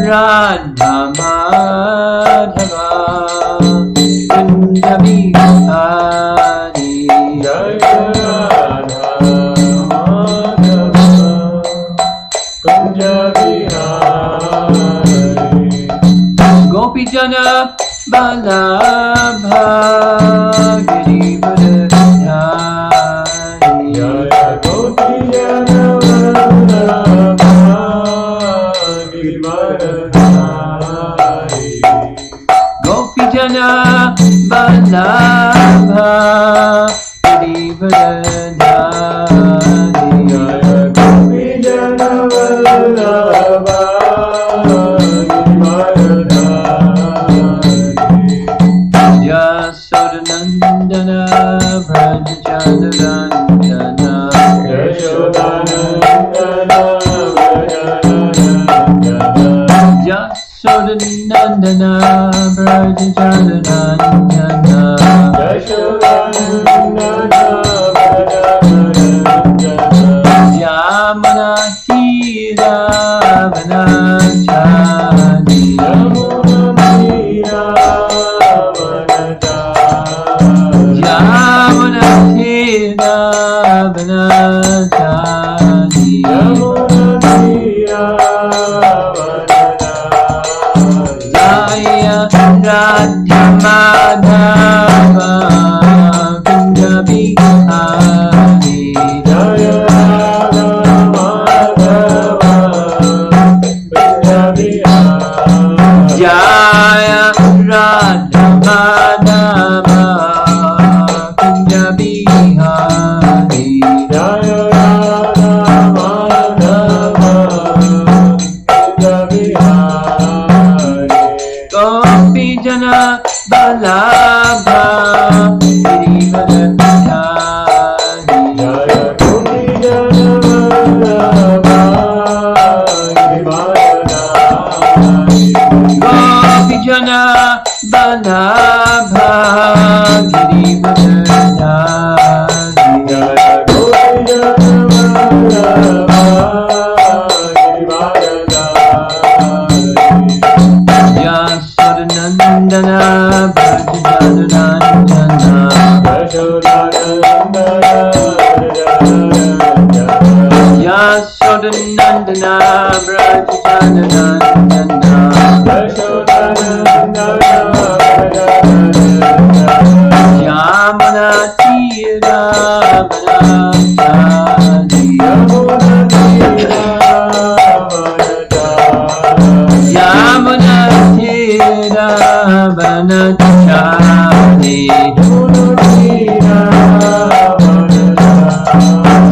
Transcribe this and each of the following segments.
Radha Madhava Kunja Bihari Jaya Radha Madhava Kunja Bihari Gopi Jana Balabha Girivardhari Jaya Gopi Jana Balabha Girivardhari Gopi Jana Balabha Girivardhari Jaya Gopi Jana Balabha Yasodanandana Vrajachandranandana Yashodanandana Vrajachandranandana Yasodanandana Vrajachandranandana Yashodanandana Vrajachandranandana Yamana Tira Vanachani Yamuna Tira Yamuna Tira Vanachani Yamuna Tira Vanachani Jaya Radha Madhava Kunja Bihari Jaya Radha Madhava Kunja Bihari Jaya Radha Madhava Kunja Bihari Jaya Radha Madhava Kunja Bihari Gopi Jana Balabha Girivardhari Jaya Gopi Jana Balabha Girivardhari Gopi Jana Balabha Girivardhari Jaya Gopi Jana Balabha Girivardhari Yasodanandana Vrajachandranandana Yasodanandana Vrajachandranandana Yamuna Tira Vanachani Yamuna Tira Vanachani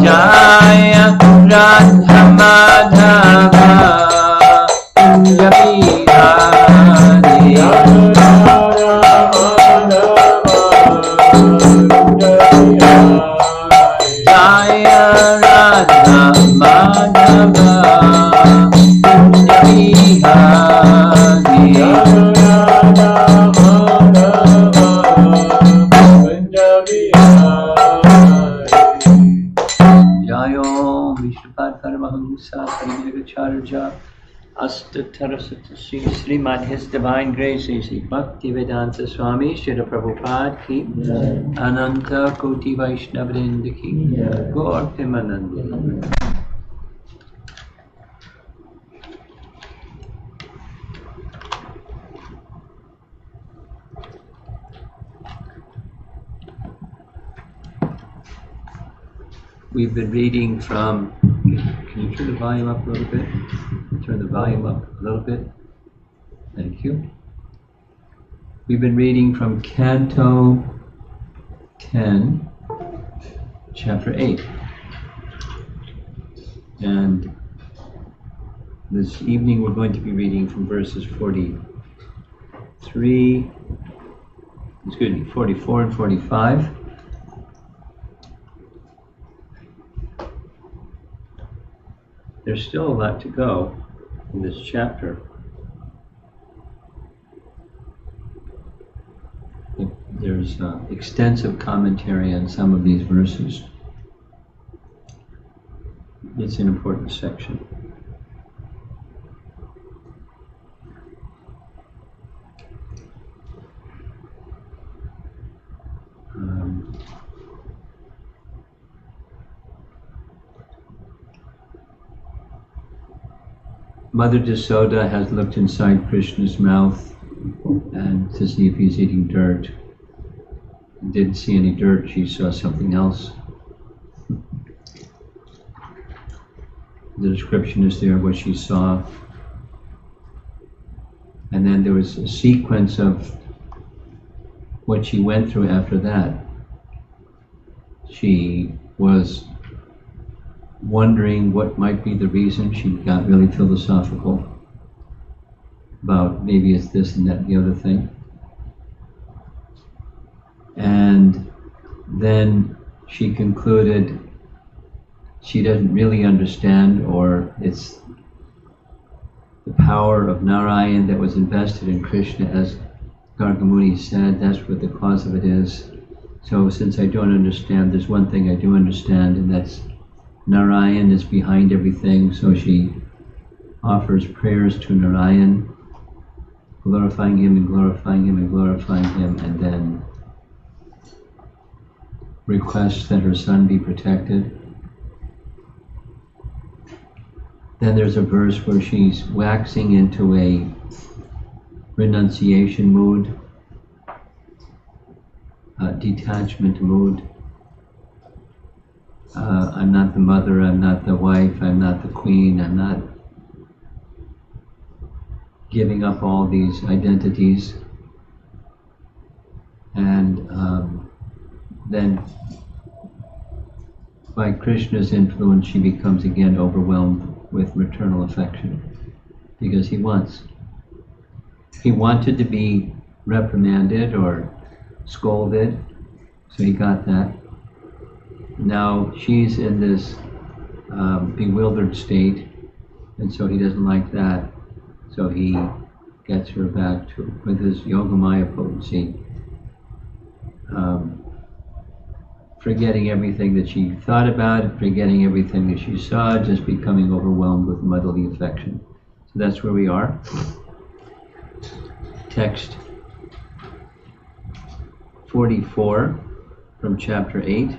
Jaya Radha Madhava Kunja Bihari Jaya Radha Madhava Kunja Bihari Jayo Vishnupad Paramahamsa Paramahansa Astatarasata Srimad His Divine Grace Sri Bhaktivedanta Swami Srila Prabhupada Ki Ananta Koti Vaishnavrinda Ki Gaur Premanandi. We've been reading from, can you turn the volume up a little bit? Turn the volume up a little bit. Thank you. We've been reading from Canto 10, Chapter 8. And this evening we're going to be reading from verses 44 and 45. There's still a lot to go in this chapter. There's extensive commentary on some of these verses. It's an important section. Mother Jasoda has looked inside Krishna's mouth and to see if he's eating dirt. Didn't see any dirt, she saw something else. The description is there, what she saw. And then there was a sequence of what she went through after that. She was wondering what might be the reason. She got really philosophical about maybe it's this and that and the other thing. And then she concluded she doesn't really understand, or it's the power of Narayan that was invested in Krishna, as Gargamuni said, that's what the cause of it is. So since I don't understand, there's one thing I do understand, and that's Narayan is behind everything. So she offers prayers to Narayan, glorifying him and glorifying him and glorifying him, and then requests that her son be protected. Then there's a verse where she's waxing into a renunciation mood, detachment mood. I'm not the mother, I'm not the wife, I'm not the queen, I'm not giving up all these identities. And then by Krishna's influence she becomes again overwhelmed with maternal affection, because he wanted to be reprimanded or scolded, so he got that. Now she's in this bewildered state, and so he doesn't like that, so he gets her back to, with his Yogamaya potency, forgetting everything that she thought about, forgetting everything that she saw, just becoming overwhelmed with motherly affection. So that's where we are. Text 44 from chapter 8.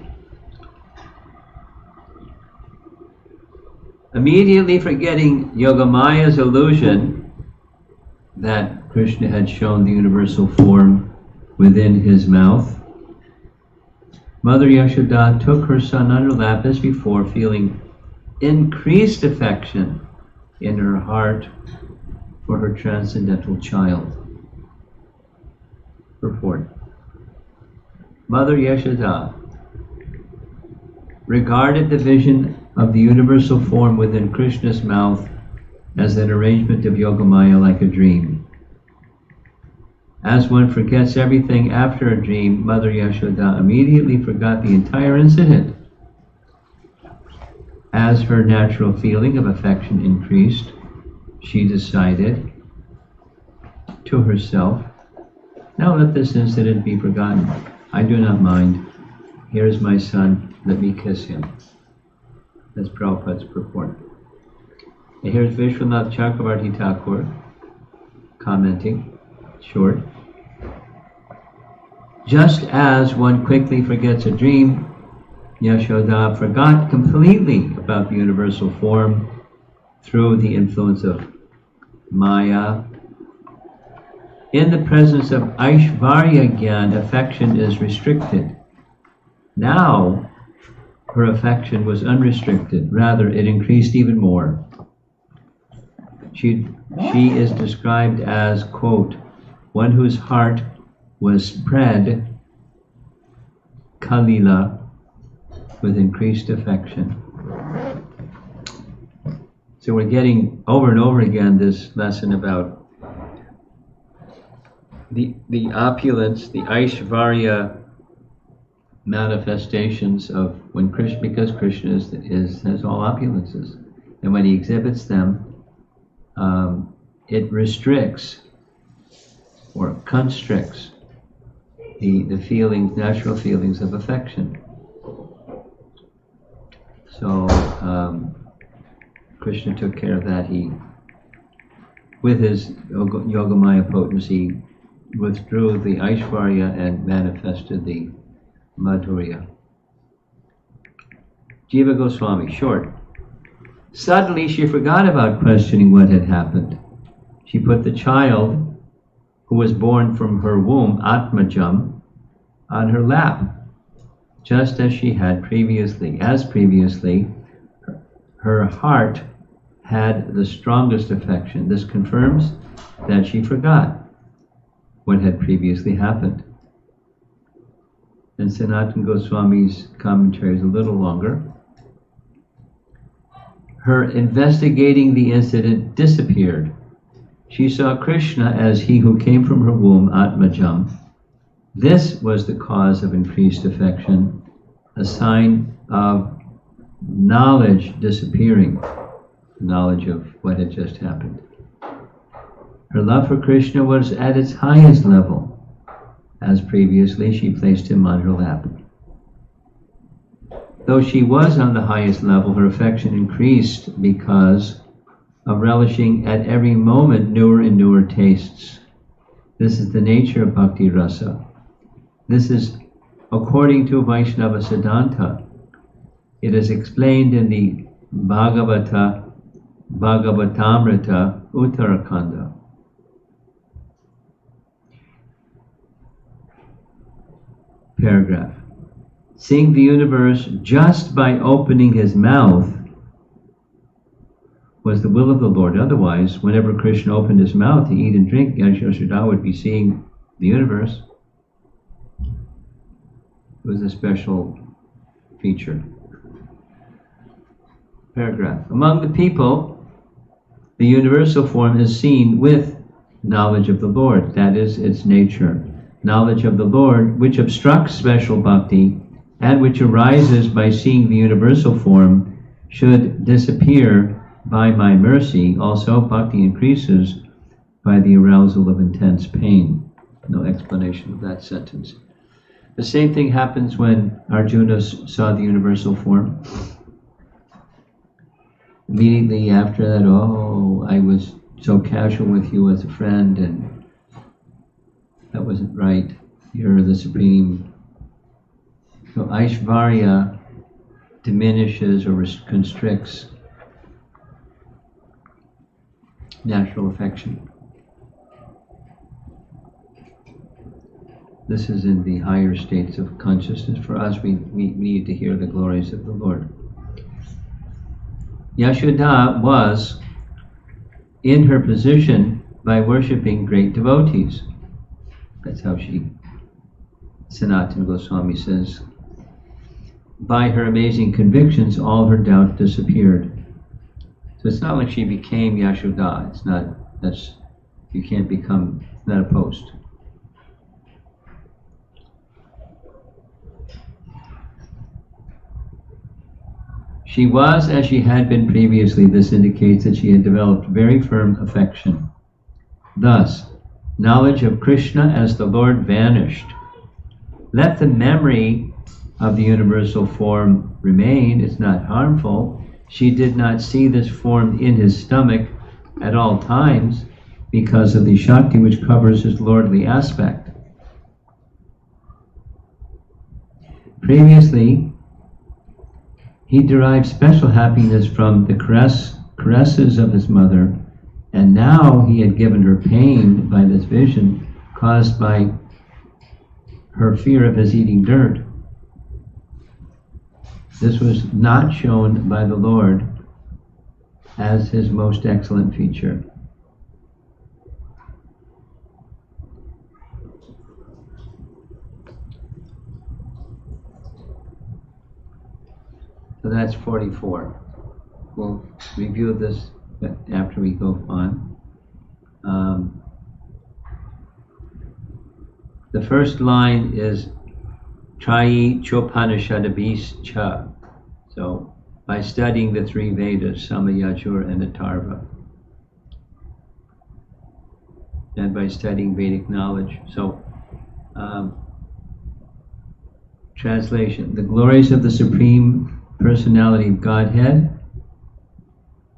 Immediately forgetting Yogamaya's illusion that Krishna had shown the universal form within his mouth, Mother Yashoda took her son on her lap as before, feeling increased affection in her heart for her transcendental child. Purport. Mother Yashoda regarded the vision of the universal form within Krishna's mouth as an arrangement of Yogamaya like a dream. As one forgets everything after a dream, Mother Yashoda immediately forgot the entire incident. As her natural feeling of affection increased, she decided to herself, now let this incident be forgotten. I do not mind. Here is my son, let me kiss him. That's Prabhupada's purport. And here's Vishwanath Chakravarti Thakur commenting, short. Just as one quickly forgets a dream, Yashoda forgot completely about the universal form through the influence of Maya. In the presence of Aishvarya Gyan, affection is restricted. Now, her affection was unrestricted. Rather, it increased even more. She is described as, quote, one whose heart was spread, Kalila, with increased affection. So we're getting over and over again this lesson about the opulence, the Aishvarya manifestations of when Krishna, because Krishna has all opulences, and when he exhibits them, it restricts or constricts the feelings, natural feelings of affection. So Krishna took care of that. He, with his Yogamaya potency, withdrew the Aishvarya and manifested the Madhurya. Jiva Goswami, short. Suddenly she forgot about questioning what had happened. She put the child who was born from her womb, Atmajam, on her lap, just as she had previously. As previously, her heart had the strongest affection. This confirms that she forgot what had previously happened. And Sanatana Goswami's commentary is a little longer. Her investigating the incident disappeared. She saw Krishna as he who came from her womb, Atmajam. This was the cause of increased affection, a sign of knowledge disappearing, knowledge of what had just happened. Her love for Krishna was at its highest level. As previously, she placed him on her lap. Though she was on the highest level, her affection increased because of relishing at every moment newer and newer tastes. This is the nature of bhakti rasa. This is according to Vaishnava Siddhanta. It is explained in the Bhagavatamrita Uttarakanda. Paragraph. Seeing the universe just by opening his mouth was the will of the Lord. Otherwise, whenever Krishna opened his mouth to eat and drink, Yashoda would be seeing the universe. It was a special feature. Paragraph. Among the people, the universal form is seen with knowledge of the Lord. That is its nature. Knowledge of the Lord, which obstructs special bhakti and which arises by seeing the universal form, should disappear by my mercy. Also, bhakti increases by the arousal of intense pain. No explanation of that sentence. The same thing happens when Arjuna saw the universal form. Immediately after that, oh, I was so casual with you as a friend, and that wasn't right. You're the supreme. So Aishvarya diminishes or constricts natural affection. This is in the higher states of consciousness. For us, we need to hear the glories of the Lord. Yashoda was in her position by worshipping great devotees. That's how Sanatana Goswami says, by her amazing convictions, all her doubt disappeared. So it's not like she became Yashoda. It's not, you can't become, it's not a post. She was as she had been previously. This indicates that she had developed very firm affection. Thus, knowledge of Krishna as the Lord vanished. Let the memory of the universal form remain. It's not harmful. She did not see this form in his stomach at all times because of the Shakti which covers his lordly aspect. Previously, he derived special happiness from the caresses of his mother, and now he had given her pain by this vision caused by her fear of his eating dirt. This was not shown by the Lord as his most excellent feature. So that's 44. We'll review this after we go on. The first line is Trayi Chopanishadabis Cha. So by studying the three Vedas, Sama, Yajur, and Atharva, and by studying Vedic knowledge. So translation: the glories of the Supreme Personality of Godhead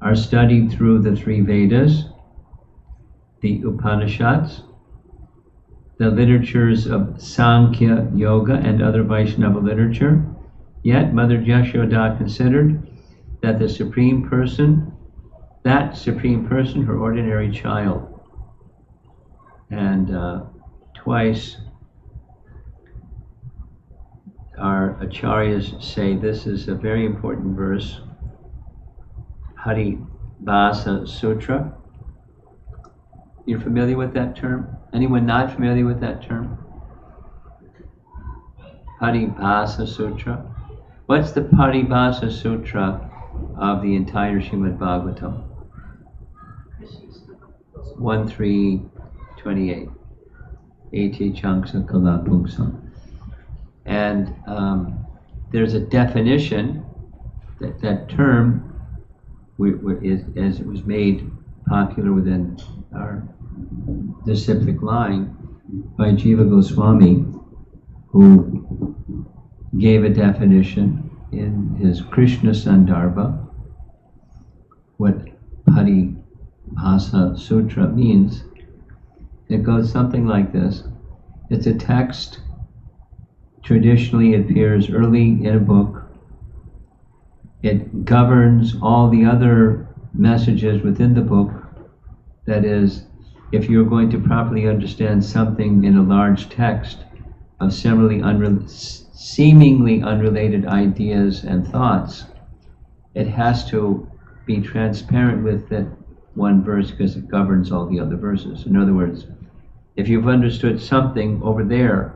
are studied through the three Vedas, the Upanishads, the literatures of Sankhya, Yoga, and other Vaishnava literature. Yet, Mother Yashoda considered that the Supreme Person, that Supreme Person, her ordinary child. And twice our acharyas say this is a very important verse, Haribhasa Sutra. You're familiar with that term? Anyone not familiar with that term? Paribhasa Sutra. What's the Paribhasa Sutra of the entire Srimad Bhagavatam? 1.3.28. Eti Changsa Kala Pungsam. And there's a definition that term, as it was made popular within our disciplic line by Jiva Goswami, who gave a definition in his Krishna Sandarbha, what Paribhasa Sutra means. It goes something like this. It's a text. Traditionally, it appears early in a book. It governs all the other messages within the book. That is, if you're going to properly understand something in a large text of seemingly unrelated ideas and thoughts, it has to be transparent with that one verse because it governs all the other verses. In other words, if you've understood something over there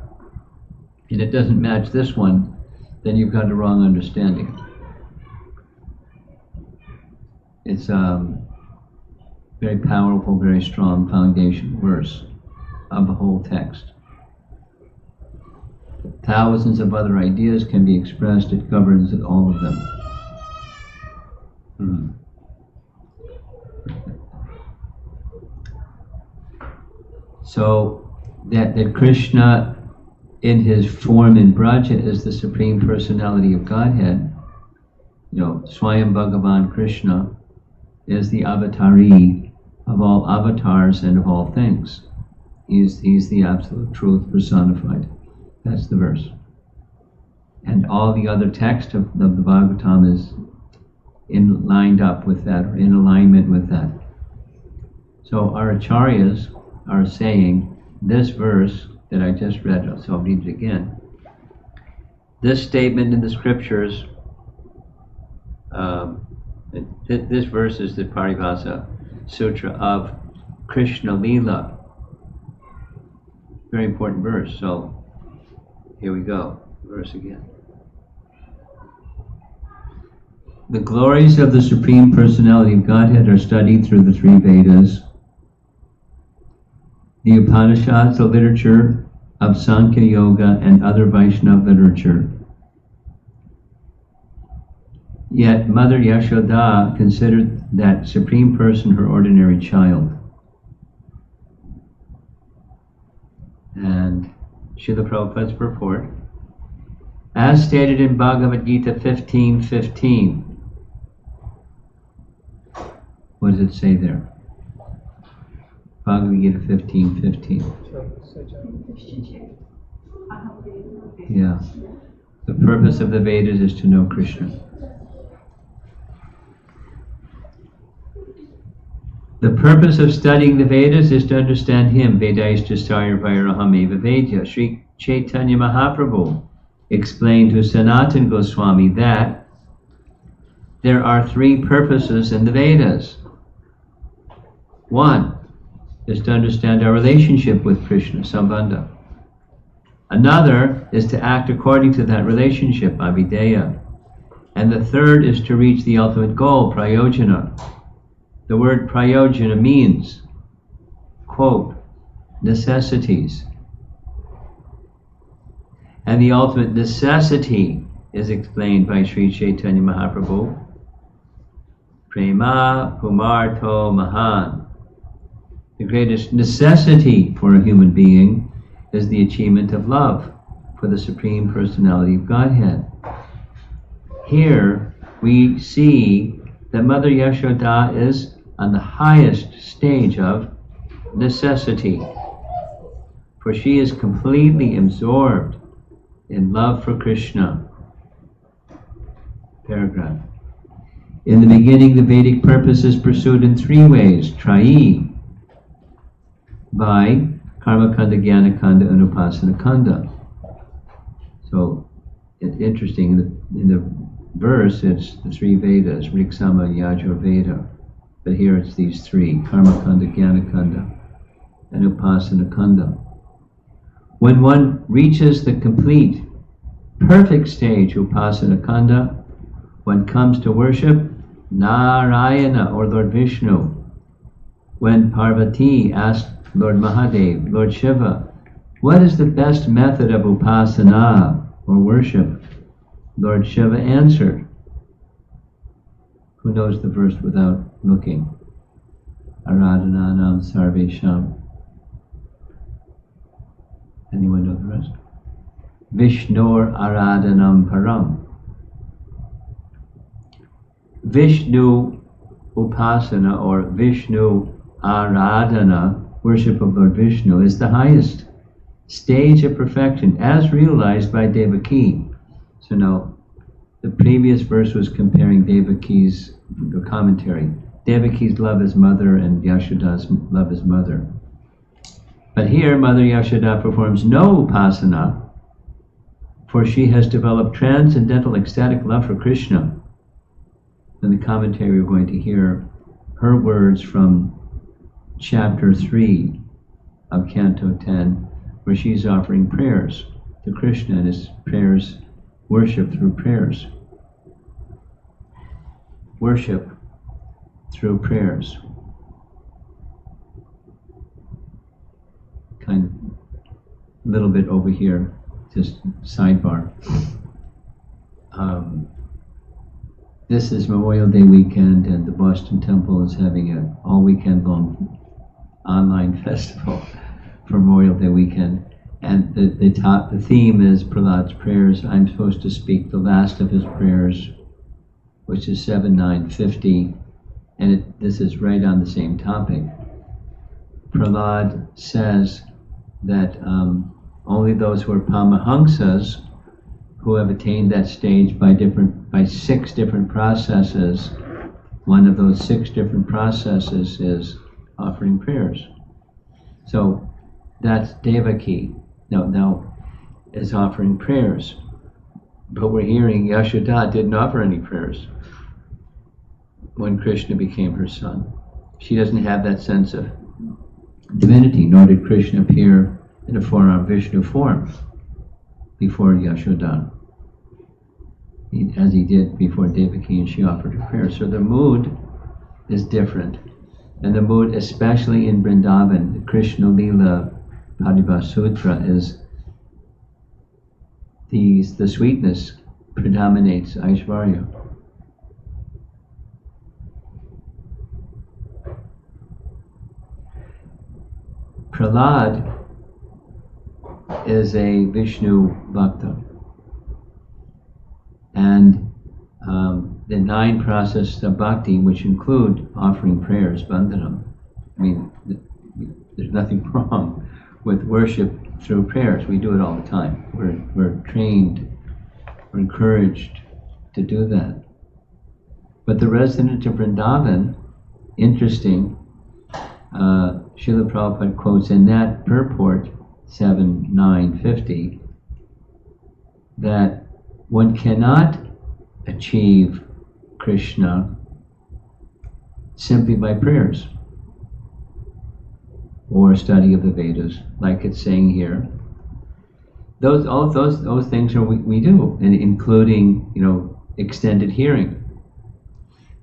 and it doesn't match this one, then you've got a wrong understanding. It's very powerful, very strong foundation verse of the whole text. Thousands of other ideas can be expressed, it governs all of them. So that Krishna in his form in Braja is the Supreme Personality of Godhead. Swayam Bhagavan Krishna is the avatari of all avatars and of all things. He's the absolute truth personified. That's the verse. And all the other text of the Bhagavatam is lined up with that, or in alignment with that. So our acharyas are saying this verse that I just read, so I'll read it again. This statement in the scriptures, this verse is the Paribhasa Sutra of Krishna Lila. Very important verse. So here we go. Verse again. The glories of the Supreme Personality of Godhead are studied through the three Vedas, the Upanishads, the literature of Sankhya Yoga, and other Vaishnava literature. Yet Mother Yashoda considered that Supreme Person her ordinary child. And Srila Prabhupada's purport, as stated in Bhagavad Gita 15:15. What does it say there? Bhagavad Gita 15:15. Yeah. The purpose of the Vedas is to know Krishna. The purpose of studying the Vedas is to understand Him. Vedaishtasarya Vairahameva Vedya. Sri Chaitanya Mahaprabhu explained to Sanatana Goswami that there are three purposes in the Vedas. One is to understand our relationship with Krishna, Sambandha. Another is to act according to that relationship, Abhideya. And the third is to reach the ultimate goal, Prayojana. The word Prayojana means, quote, necessities. And the ultimate necessity is explained by Sri Chaitanya Mahaprabhu. Prema Pumarto Mahan. The greatest necessity for a human being is the achievement of love for the Supreme Personality of Godhead. Here we see that Mother Yashoda is on the highest stage of necessity, for she is completely absorbed in love for Krishna. Paragraph. In the beginning, the Vedic purpose is pursued in three ways, Trayi, by Karma Kanda, Jnana Kanda, and Upasana Kanda. So, it's interesting, in the verse, it's the three Vedas, Rig, Sama, Yajur Veda. But here it's these three, Karma Kanda, Jnana Kanda, and Upasana Kanda. When one reaches the complete, perfect stage, Upasana Kanda, one comes to worship Narayana, or Lord Vishnu. When Parvati asked Lord Mahadev, Lord Shiva, what is the best method of Upasana, or worship? Lord Shiva answered. Who knows the verse without looking? Aradhananam Sarvesham. Anyone know the rest? Vishnur Aradhanam Param. Vishnu Upasana, or Vishnu Aradhana, worship of Lord Vishnu, is the highest stage of perfection as realized by Devaki. So now, the previous verse was comparing Devaki's commentary. Devaki's love his mother and Yashoda's love his mother. But here, Mother Yashoda performs no upasana, for she has developed transcendental ecstatic love for Krishna. In the commentary, we're going to hear her words from chapter 3 of Canto 10, where she's offering prayers to Krishna, and his prayers, worship through prayers. Worship through prayers. Kind of a little bit over here, just sidebar. This is Memorial Day weekend, and the Boston Temple is having an all weekend long online festival for Memorial Day weekend. And the theme is Prahlad's prayers. I'm supposed to speak the last of his prayers, which is 7-9-50, and this is right on the same topic. Prahlad says that only those who are Paramahamsas, who have attained that stage by 6 different processes, one of those 6 different processes is offering prayers. So that's Devaki. Now is offering prayers. But we're hearing Yashoda didn't offer any prayers when Krishna became her son. She doesn't have that sense of divinity, nor did Krishna appear in a four-armed Vishnu form before Yashoda, as he did before Devaki, and she offered her prayer. So the mood is different. And the mood, especially in Vrindavan, the Krishna Lila Padibha Sutra, is the sweetness predominates Aishvarya. Prahlad is a Vishnu Bhakta. And the 9 processes of bhakti, which include offering prayers, bandhanam. I mean, there's nothing wrong with worship through prayers. We do it all the time. We're trained, we're encouraged to do that. But the resident of Vrindavan, interesting, Srila Prabhupada quotes in that purport, 7-9-50, that one cannot achieve Krishna simply by prayers or study of the Vedas, like it's saying here. All those things are we do, and including extended hearing.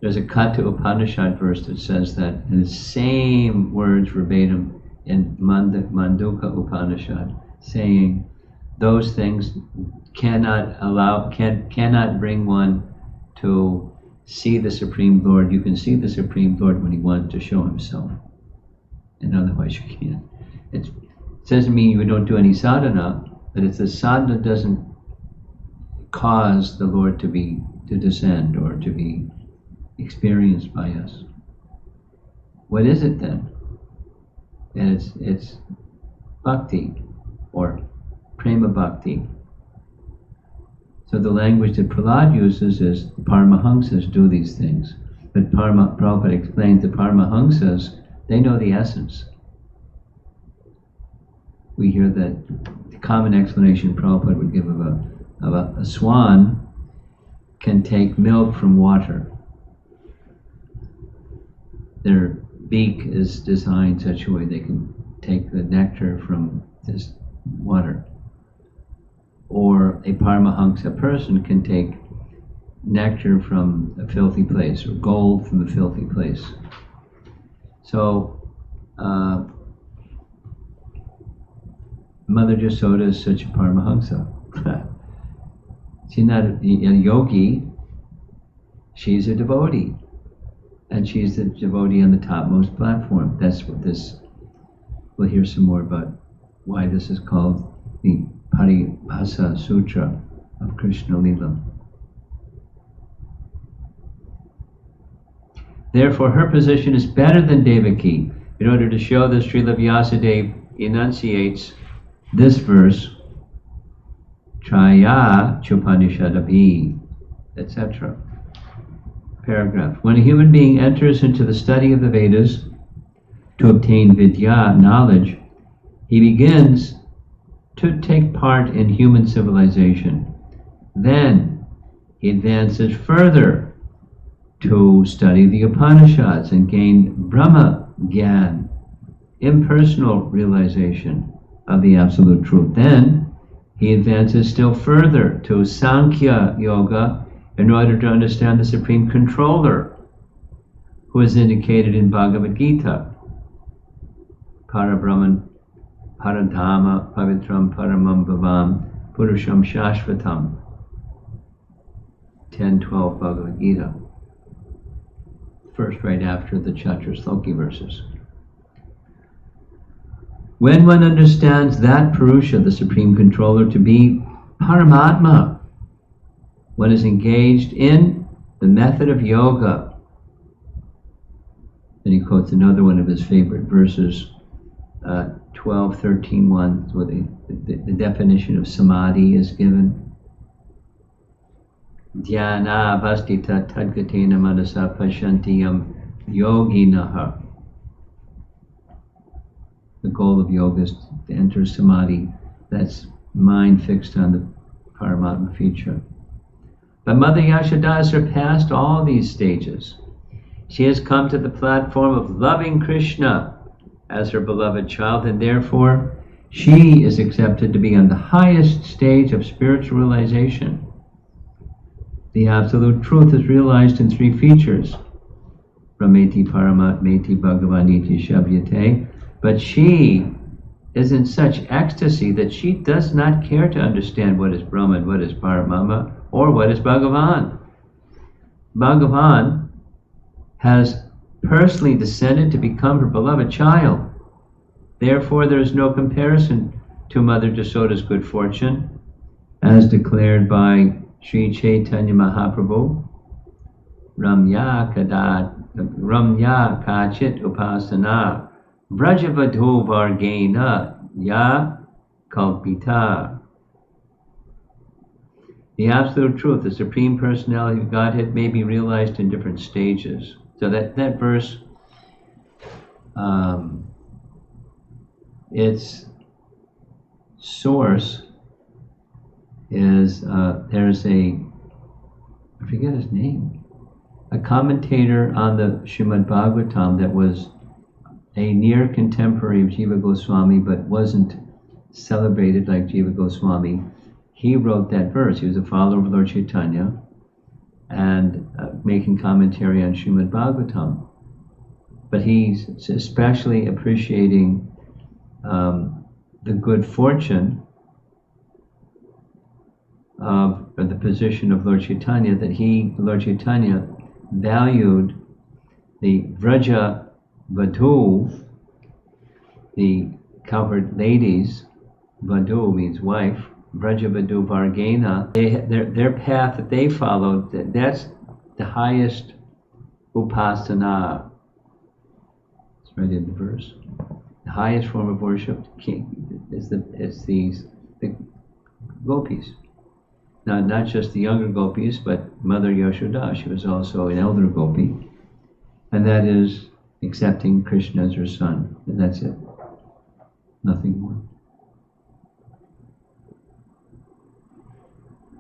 There's a Katha Upanishad verse that says that in the same words verbatim in Mandukya Upanishad, saying those things cannot bring one to see the Supreme Lord. You can see the Supreme Lord when he wants to show himself, and otherwise you can't. It doesn't mean you don't do any sadhana, but if the sadhana doesn't cause the Lord to descend or to be experienced by us, what is it then? And it's bhakti or prema bhakti. So the language that Prahlad uses is Paramahamsas do these things. But Prabhupada explains the Paramahamsas, they know the essence. We hear that the common explanation Prabhupada would give of a swan can take milk from water. Their beak is designed such a way they can take the nectar from this water. Or a Paramahamsa person can take nectar from a filthy place, or gold from a filthy place. So, Mother Jasoda is such a Paramahamsa. She's not a yogi, she's a devotee. And she's the devotee on the topmost platform. That's what this, we'll hear some more about why this is called the Paribhasa Sutra of Krishna Lila. Therefore, her position is better than Devaki. In order to show this, Srila Vyasadeva enunciates this verse, Traya Chupanishadabhi, etc. Paragraph. When a human being enters into the study of the Vedas to obtain vidya, knowledge, he begins to take part in human civilization. Then he advances further to study the Upanishads and gain Brahma Gyan, impersonal realization of the Absolute Truth. Then he advances still further to Sankhya Yoga in order to understand the Supreme Controller, who is indicated in Bhagavad Gita. Parabrahman, Paradhamma, Pavitram, Paramam Bhavam, Purusham Shashvatam. 10-12 Bhagavad Gita. First, right after the Chaturshloki verses. When one understands that Purusha, the Supreme Controller, to be Paramatma, one is engaged in the method of yoga. Then he quotes another one of his favorite verses, 12:13:1, where the definition of samadhi is given. Dhyana vastita tadgatena manasa pashantiyam yoginaha. The goal of yoga is to enter samadhi, that's mind fixed on the Paramatma feature. But Mother Yashoda has surpassed all these stages. She has come to the platform of loving Krishna as her beloved child, and therefore she is accepted to be on the highest stage of spiritual realization. The Absolute Truth is realized in three features. Brahmeti Paramatmeti Bhagavaniti Shabhyate. But she is in such ecstasy that she does not care to understand what is Brahman, what is Paramama, or what is Bhagavan. Bhagavan has personally descended to become her beloved child. Therefore, there is no comparison to Mother Jasoda's good fortune, as declared by Sri Chaitanya Mahaprabhu. Ramya kachit upasana Vrajavadho Vargena Ya Kalpita. The Absolute Truth, the Supreme Personality of Godhead, may be realized in different stages. So that verse, its source is, there's I forget his name, a commentator on the Srimad Bhagavatam that was a near contemporary of Jiva Goswami but wasn't celebrated like Jiva Goswami. He wrote that verse. He was a follower of Lord Chaitanya and making commentary on Srimad Bhagavatam. But he's especially appreciating the good fortune of the position of Lord Chaitanya, that Lord Chaitanya, valued the Vraja Vadhu, the cowherd ladies. Vadhu means wife. Vraja Vadhu Vargena. Their path that they followed, that's the highest upasana. It's right in the verse. The highest form of worship is the gopis. not just the younger gopis, but Mother Yashoda. She was also an elder gopi. And that is accepting Krishna as her son. And that's it. Nothing more.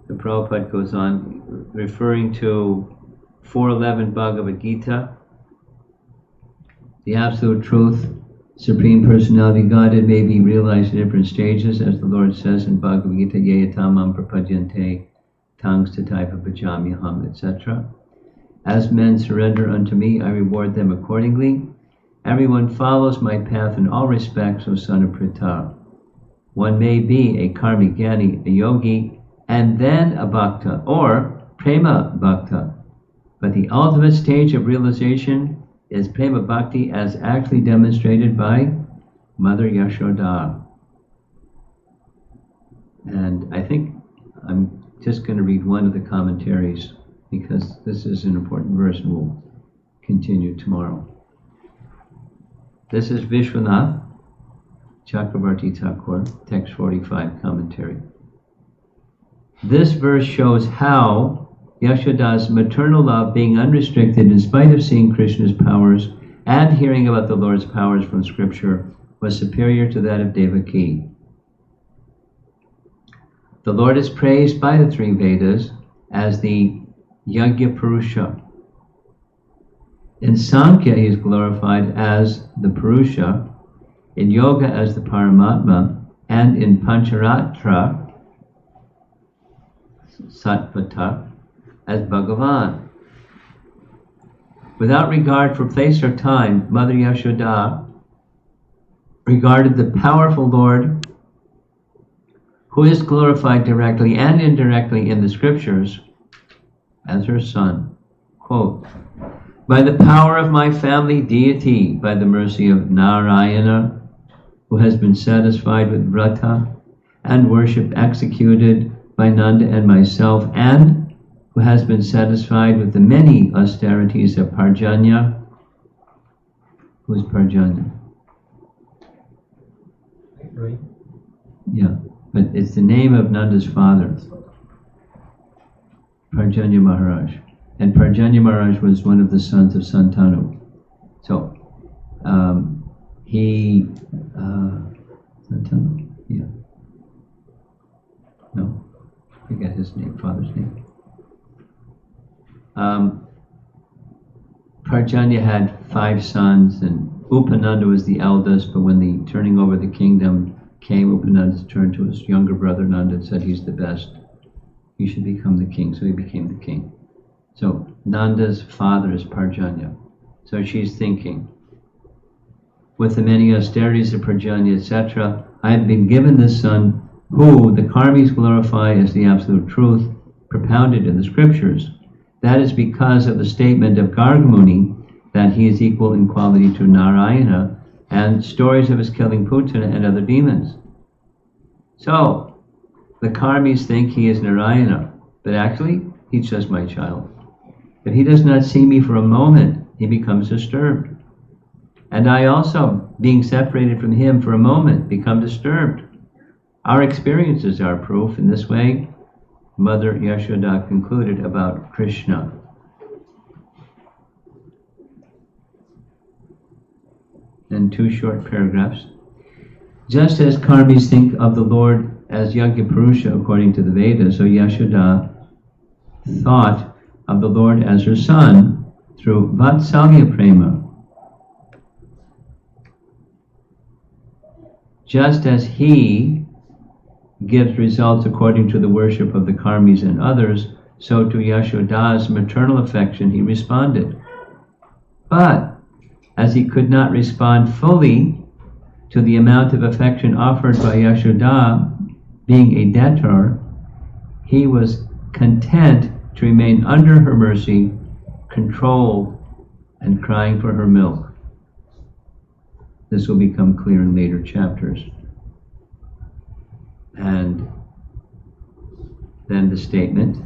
The Prabhupada goes on, referring to 411 Bhagavad Gita, the absolute truth, Supreme Personality Godhead may be realized in different stages, as the Lord says in Bhagavad Gita, Yeyatamam prapadyante, tangs tataiva bhajamyaham, etc. As men surrender unto me, I reward them accordingly. Everyone follows my path in all respects, O son of Pritha. One may be a karmic jnani, a yogi, and then a bhakta, or prema bhakta. But the ultimate stage of realization is prema bhakti, as actually demonstrated by Mother Yashoda. And I think I'm just going to read one of the commentaries, because this is an important verse, and we'll continue tomorrow. This is Vishwanath Chakravarti Thakur, text 45, commentary. This verse shows how Yashoda's maternal love, being unrestricted in spite of seeing Krishna's powers and hearing about the Lord's powers from scripture, was superior to that of Devaki. The Lord is praised by the three Vedas as the Yajna Purusha. In Sankhya, he is glorified as the Purusha, in Yoga as the Paramatma, and in Pancharatra, Satvata, as Bhagavan. Without regard for place or time, Mother Yashoda regarded the powerful Lord, who is glorified directly and indirectly in the scriptures, as her son. Quote, by the power of my family deity, by the mercy of Narayana, who has been satisfied with vrata and worship executed by Nanda and myself, and who has been satisfied with the many austerities of Parjanya. Who is Parjanya? Right. Yeah, but it's the name of Nanda's father, Parjanya Maharaj. And Parjanya Maharaj was one of the sons of Santanu. So, Santanu? Yeah. No, I forget his name, father's name. Parjanya had 5 sons, and Upananda was the eldest, but when the turning over the kingdom came, Upananda turned to his younger brother Nanda and said, he's the best. He should become the king, so he became the king. So Nanda's father is Parjanya. So she's thinking, with the many austerities of Parjanya, etc., I have been given this son who the karmis glorify as the absolute truth propounded in the scriptures. That is because of the statement of Gargamuni that he is equal in quality to Narayana, and stories of his killing Putana and other demons. So, the karmis think he is Narayana, but actually, he's just my child. If he does not see me for a moment, he becomes disturbed. And I also, being separated from him for a moment, become disturbed. Our experiences are proof. In this way, Mother Yashoda concluded about Krishna. And 2 short paragraphs. Just as karmis think of the Lord as Yajna Purusha according to the Vedas, so Yashoda thought of the Lord as her son through Vatsalya Prema. Just as he gives results according to the worship of the karmis and others, so to Yashoda's maternal affection he responded. But as he could not respond fully to the amount of affection offered by Yashoda, being a debtor, he was content to remain under her mercy, controlled and crying for her milk. This will become clear in later chapters. And then the statement,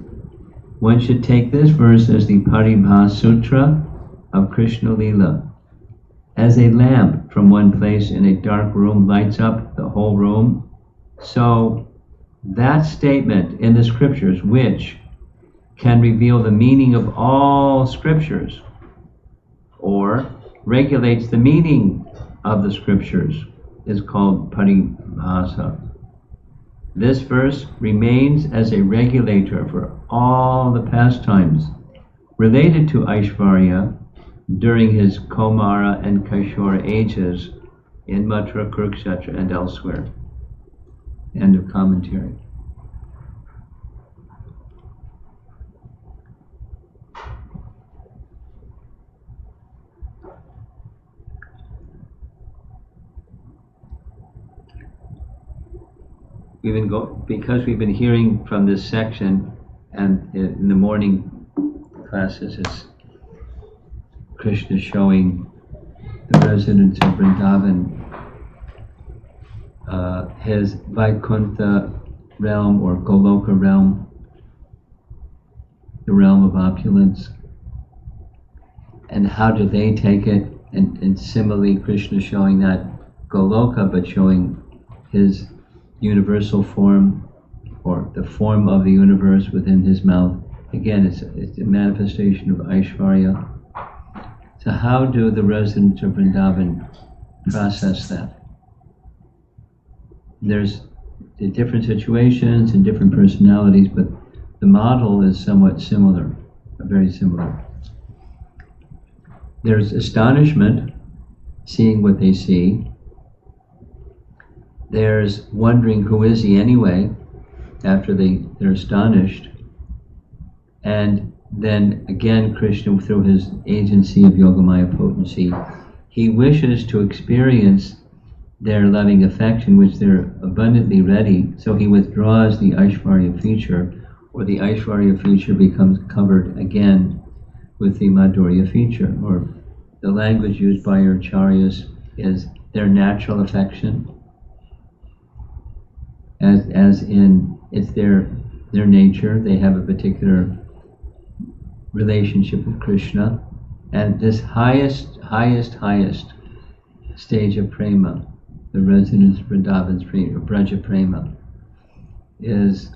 one should take this verse as the Paribhas Sutra of Krishna Lila. As a lamp from one place in a dark room lights up the whole room, so that statement in the scriptures, which can reveal the meaning of all scriptures, or regulates the meaning of the scriptures, is called paribhasa. This verse remains as a regulator for all the pastimes related to Aishvarya during his Kaumara and Kaishora ages in Mathura, Kurukshetra, and elsewhere. End of commentary. Because we've been hearing from this section, and in the morning classes, it's Krishna showing the residents of Vrindavan his Vaikuntha realm, or Goloka realm, the realm of opulence, and how do they take it, and similarly Krishna showing that Goloka, but showing his universal form, or the form of the universe within his mouth. Again, it's a manifestation of Aishvarya. So how do the residents of Vrindavan process that? There's the different situations and different personalities, but the model is somewhat similar, very similar. There's astonishment, seeing what they see. There's wondering, who is he anyway, after they're astonished. And then again, Krishna, through his agency of Yogamaya potency, he wishes to experience their loving affection, which they're abundantly ready, so he withdraws the Aishvarya feature, or the Aishvarya feature becomes covered again with the Madhurya feature, or the language used by our acharyas is their natural affection, as in it's their nature. They have a particular relationship with Krishna, and this highest stage of prema, the residents of Vrindavan's prema, or Braja prema, is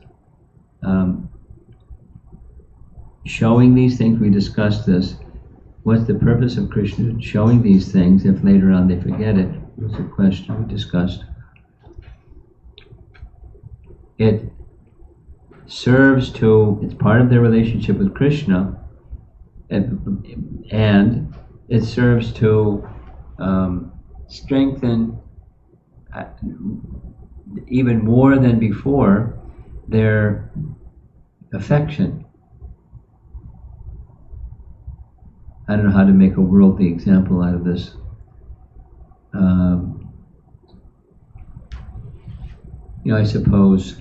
showing these things. We discussed this. What's the purpose of Krishna showing these things if later on they forget it? It was a question we discussed. It serves to, it's part of their relationship with Krishna, and it serves to strengthen even more than before their affection. I don't know how to make a worldly example out of this. I suppose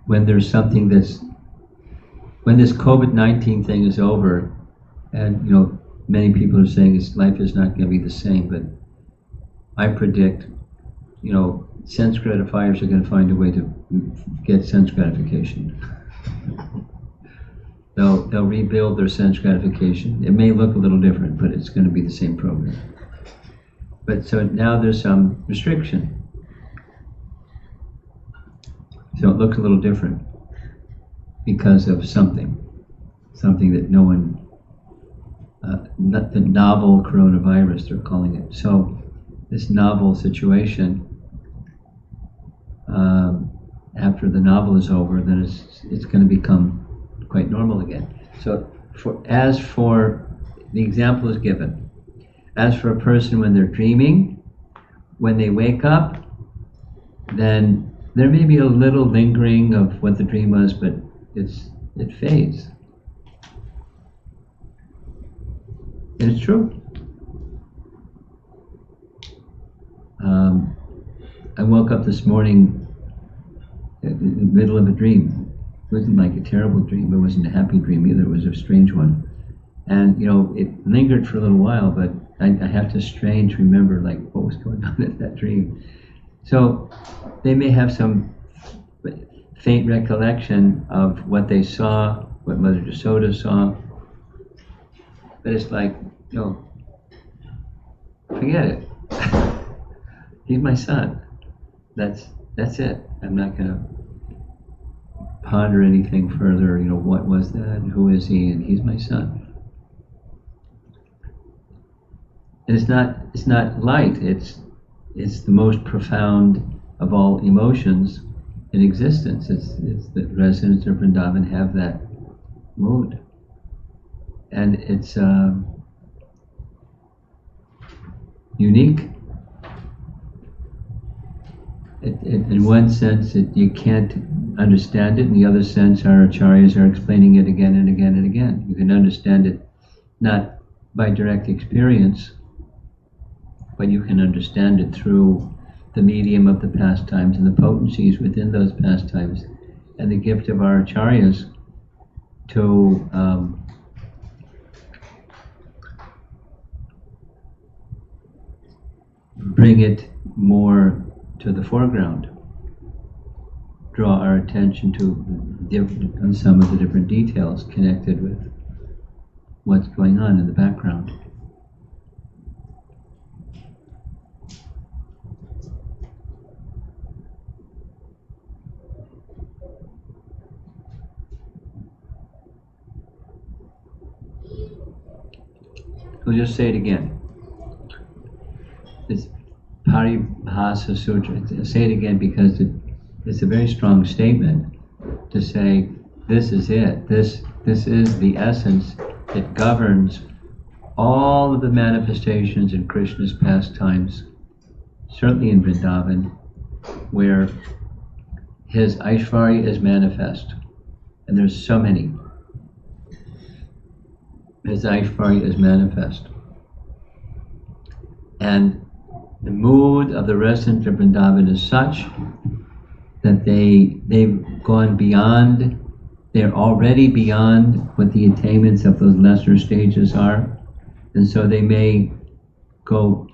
when there's something when this COVID-19 thing is over, and many people are saying life is not going to be the same, but I predict, sense gratifiers are going to find a way to get sense gratification. They'll rebuild their sense gratification. It may look a little different, but it's going to be the same program. But so now there's some restriction. So it looks a little different because of something that no one, not the novel coronavirus, they're calling it. So this novel situation, after the novel is over, then it's going to become quite normal again. So as for the example is given, as for a person when they're dreaming, when they wake up, then there may be a little lingering of what the dream was, but it fades. And it's true. I woke up this morning in the middle of a dream. It wasn't like a terrible dream. It wasn't a happy dream either. It was a strange one. And, it lingered for a little while, but I have to remember what was going on in that dream. So they may have some faint recollection of what they saw, what Mother Jasoda saw, but it's forget it. He's my son. That's That's it. I'm not going to ponder anything further. What was that? And who is he? And he's my son. And it's not light. It's the most profound of all emotions in existence. It's the residents of Vrindavan have that mood, and it's unique. In one sense, you can't understand it. In the other sense, our acharyas are explaining it again and again and again. You can understand it not by direct experience, but you can understand it through the medium of the pastimes and the potencies within those pastimes, and the gift of our acharyas to bring it more to the foreground, draw our attention to some of the different details connected with what's going on in the background. We'll just say it again. This Paribhasa Sutra, say it again because it's a very strong statement to say this is it. This is the essence that governs all of the manifestations in Krishna's pastimes, certainly in Vrindavan, where his Aishvarya is manifest. And there's so many. His Aishvarya is manifest. And the mood of the residents of Vrindavan is such that they've gone beyond, they're already beyond what the attainments of those lesser stages are. And so they may go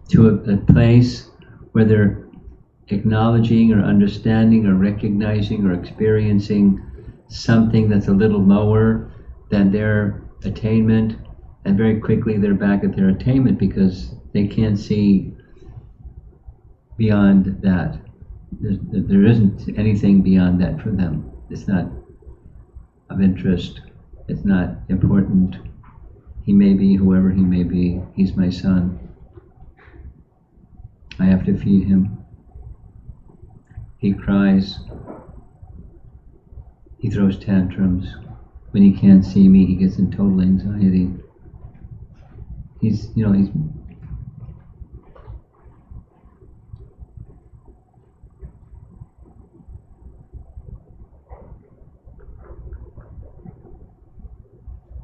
to a place where they're acknowledging or understanding or recognizing or experiencing something that's a little lower than their attainment, and very quickly they're back at their attainment because they can't see beyond that. There isn't anything beyond that for them. It's not of interest. It's not important. He may be whoever he may be. He's my son. I have to feed him. He cries. He throws tantrums. When he can't see me, he gets in total anxiety. He's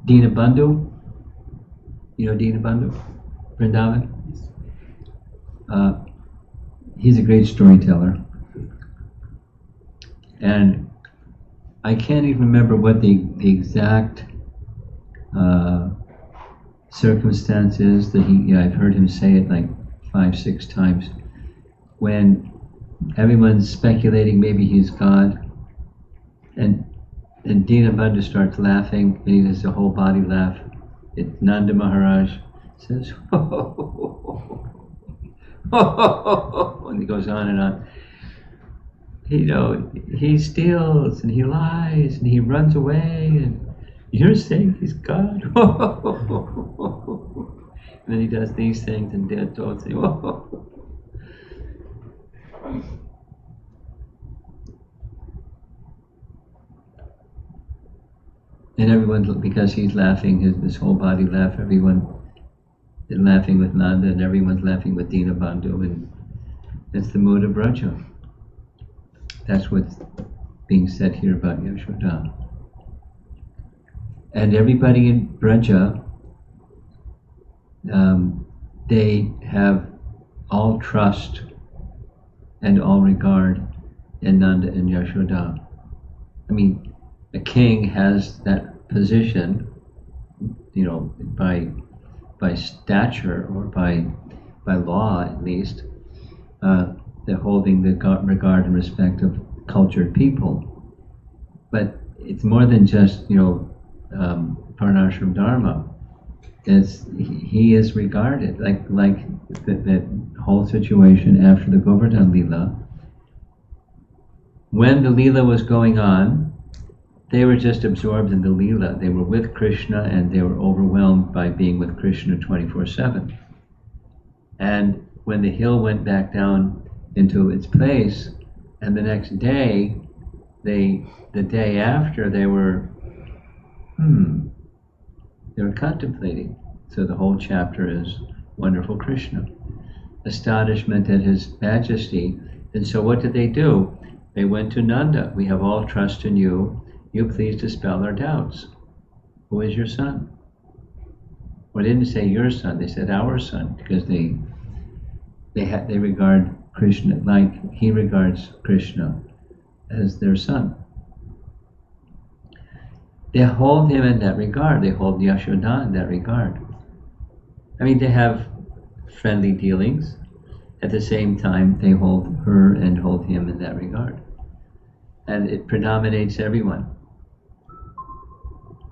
Dinabandhu. You know Dinabandhu? Vrindavan? He's a great storyteller. And I can't even remember what the exact circumstance is that I've heard him say it like 5-6 times, when everyone's speculating maybe he's God, and Dinabandhu starts laughing, and he does a whole body laugh. Nanda Maharaj says, and he goes on and on. He steals and he lies and he runs away, and you're saying he's God? And then he does these things, and dead toads say, whoa. And everyone, because he's laughing, his whole body laugh, everyone is laughing with Nanda, and everyone's laughing with Dinabandhu, and it's the mood of Braja. That's what's being said here about Yashoda. And everybody in Braja, they have all trust and all regard in Nanda and Yashoda. I mean, a king has that position, by stature or by law at least. They're holding the regard and respect of cultured people. But it's more than just, Varnashram Dharma. He is regarded, like the whole situation after the Govardhan Lila. when the Leela was going on, they were just absorbed in the Leela. They were with Krishna and they were overwhelmed by being with Krishna 24/7. And when the hill went back down into its place, and the next day, the day after, they were contemplating. So the whole chapter is wonderful Krishna, astonishment at his majesty. And so what did they do? They went to Nanda. We have all trust in you. You please dispel our doubts. Who is your son? Well, they didn't say your son. They said our son, because they regard Krishna like he regards Krishna as their son. They hold him in that regard. They hold Yashoda in that regard. I mean, they have friendly dealings. At the same time, they hold her and hold him in that regard. And it predominates everyone.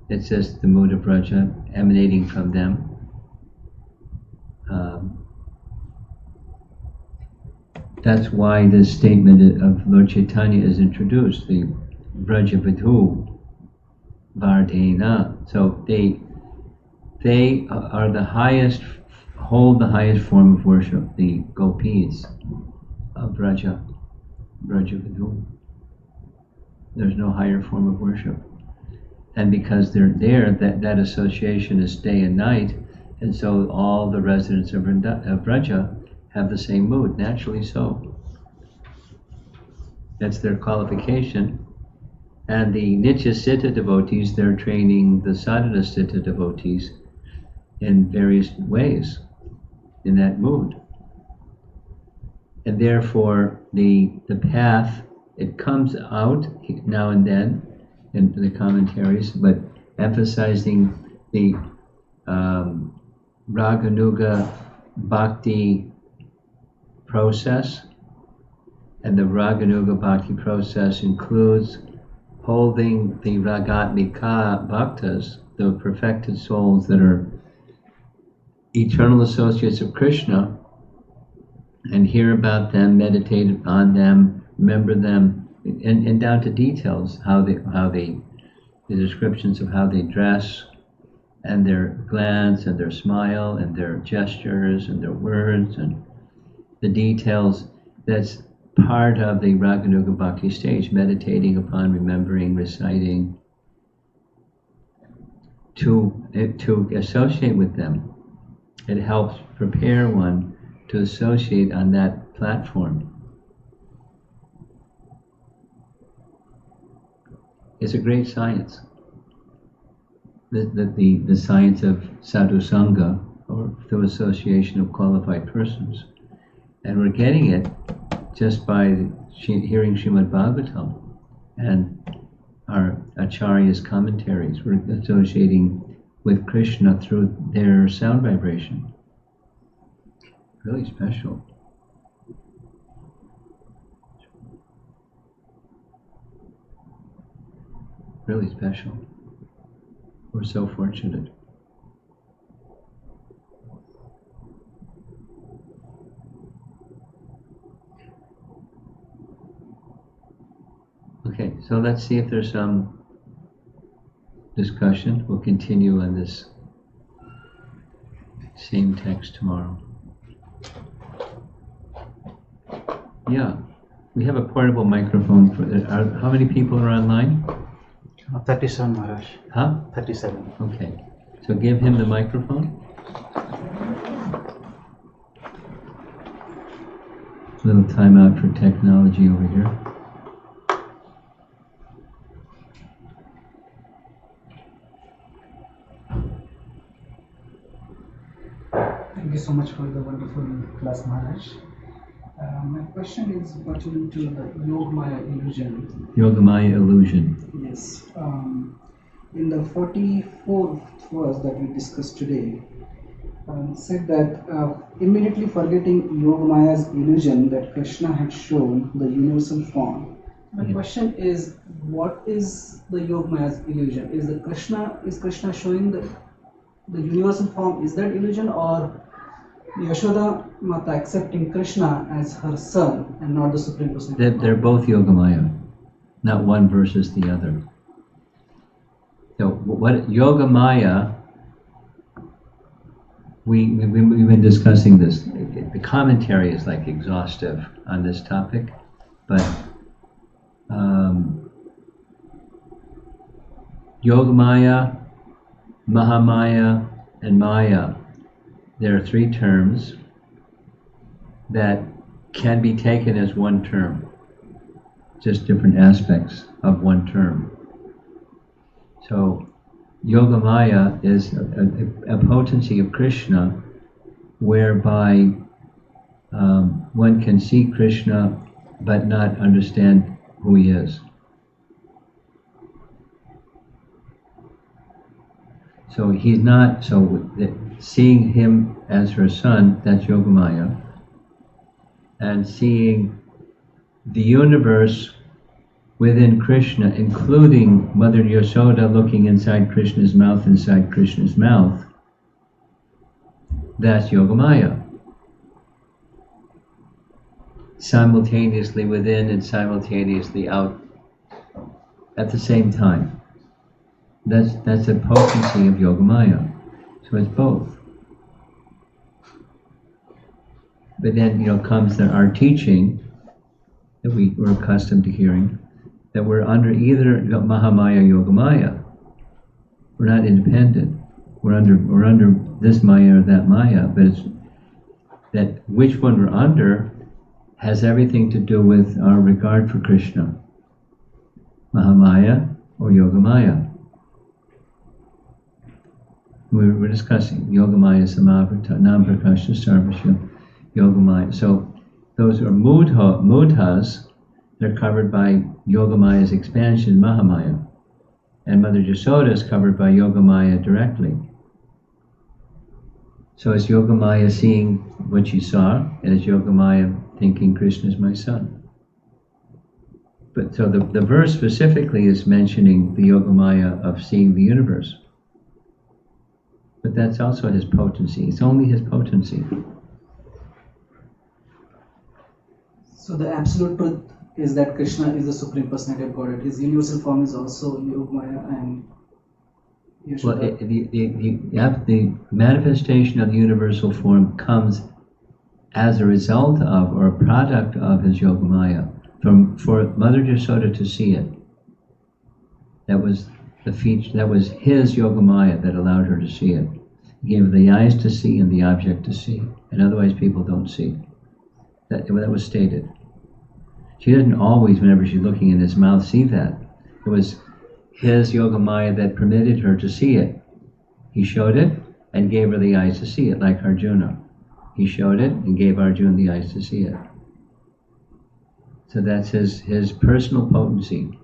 It's just the mood of Raja emanating from them. That's why this statement of Lord Chaitanya is introduced, the Vraja Vidhu Vardhena. So they are the highest, hold the highest form of worship, the gopis of Vraja Vidhu. There's no higher form of worship. And because they're there, that association is day and night, and so all the residents of Vraja have the same mood, naturally so. That's their qualification. And the Nitya Siddha devotees, they're training the Sadhana Siddha devotees in various ways in that mood. And therefore, the path, it comes out now and then in the commentaries, but emphasizing the Raganuga Bhakti process. And the Raganuga Bhakti process includes holding the Ragatmika Bhaktas, the perfected souls that are eternal associates of Krishna, and hear about them, meditate on them, remember them, and down to details, the descriptions of how they dress, and their glance, and their smile, and their gestures, and their words, and the details. That's part of the Raganuga Bhakti stage, meditating upon, remembering, reciting, to associate with them. It helps prepare one to associate on that platform. It's a great science. The science of sadhu sangha, or through association of qualified persons. And we're getting it just by hearing Srimad Bhagavatam and our Acharya's commentaries. We're associating with Krishna through their sound vibration. Really special. Really special. We're so fortunate. Okay, so let's see if there's some discussion. We'll continue on this same text tomorrow. Yeah, we have a portable microphone for. How many people are online? 37, Maharaj. Huh? 37. Okay, so give him the microphone. Little time out for technology over here. Thank you so much for the wonderful class, Maharaj. My question is pertaining to the Yogamaya illusion. Yogamaya illusion. Yes. In the 44th verse that we discussed today, said that immediately forgetting Yogamaya's illusion that Krishna had shown the universal form. My question is, what is the Yogamaya's illusion? Is Krishna showing the universal form? Is that illusion, or Yashoda Mata accepting Krishna as her son and not the Supreme Personality? They're both Yogamaya. not one versus the other. So what Yogamaya, we've been discussing this. The commentary is like exhaustive on this topic, but Yogamaya, Mahamaya, and Maya, there are three terms that can be taken as one term, just different aspects of one term. So Yogamaya is a potency of Krishna whereby one can see Krishna but not understand who he is. So he's not, seeing him as her son, that's Yogamaya. And seeing the universe within Krishna, including Mother Yashoda looking inside Krishna's mouth, that's Yogamaya. Simultaneously within and simultaneously out at the same time. That's a potency of Yogamaya. So it's both. But then, comes our teaching that we're accustomed to hearing, that we're under either Mahamaya or Yogamaya. We're not independent. We're under this Maya or that Maya, but it's that which one we're under has everything to do with our regard for Krishna. Mahamaya or Yogamaya. We're discussing Yogamaya Samavrita, Namprakasha Sarvasya, Yogamaya. So those are mudhas. They're covered by Yogamaya's expansion, Mahamaya. And Mother Yashoda is covered by Yogamaya directly. So is Yogamaya seeing what she saw, and is Yogamaya thinking Krishna is my son? But so the verse specifically is mentioning the Yogamaya of seeing the universe. But that's also his potency. It's only his potency. So the absolute truth is that Krishna is the Supreme Personality of Godhead. His universal form is also Yogamaya and Yashoda. Well, the manifestation of the universal form comes as a result of or a product of his Yogamaya. For Mother Yashoda to see it, that was the feature. That was his Yogamaya that allowed her to see it. He gave her the eyes to see and the object to see, and otherwise people don't see. That was stated. She doesn't always, whenever she's looking in his mouth, see that. It was his Yogamaya that permitted her to see it. He showed it and gave her the eyes to see it, like Arjuna. He showed it and gave Arjuna the eyes to see it. So that's his personal potency.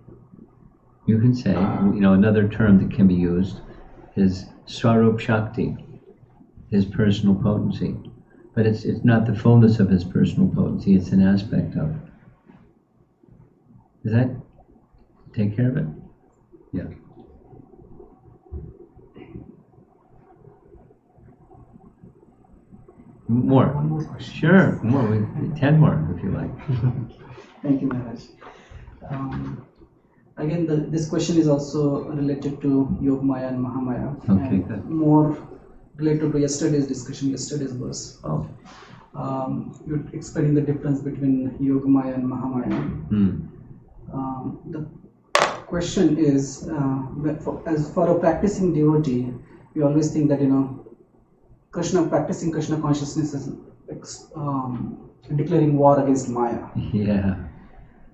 You can say, another term that can be used is Swarup Shakti, his personal potency. But it's not the fullness of his personal potency, it's an aspect of it. Does that take care of it? Yeah. More. One more question. Sure, more. 10 more if you like. Thank you, Maharaj. Again, this question is also related to Yogamaya and Mahamaya. Okay, and good. More related to yesterday's discussion, yesterday's verse. Oh. You're explaining the difference between Yogamaya and Mahamaya. The question is, for a practicing devotee, we always think that practicing Krishna consciousness is declaring war against Maya. Yeah.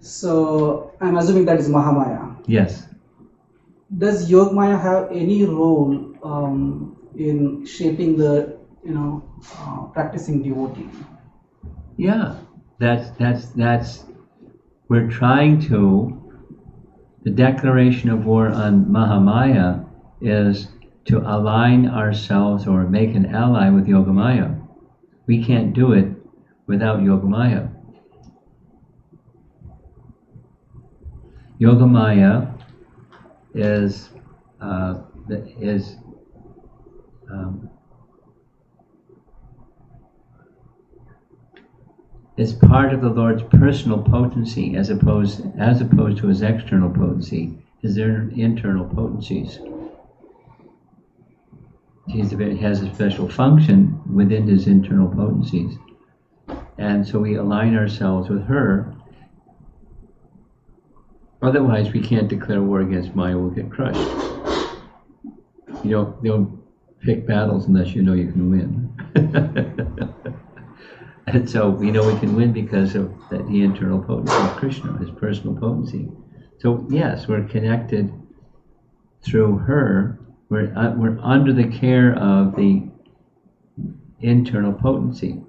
So I'm assuming that is Mahamaya. Yes. Does Yogamaya have any role in shaping the practicing devotee? Yeah. That's we're trying to. The declaration of war on Mahamaya is to align ourselves or make an ally with Yogamaya. We can't do it without Yogamaya. Yogamaya is is part of the Lord's personal potency as opposed to his external potency, his internal potencies. He has a special function within his internal potencies. And so we align ourselves with her. Otherwise, we can't declare war against Maya, we'll get crushed. You don't pick battles unless you know you can win. And so we know we can win because of the internal potency of Krishna, his personal potency. So yes, we're connected through her. We're under the care of the internal potency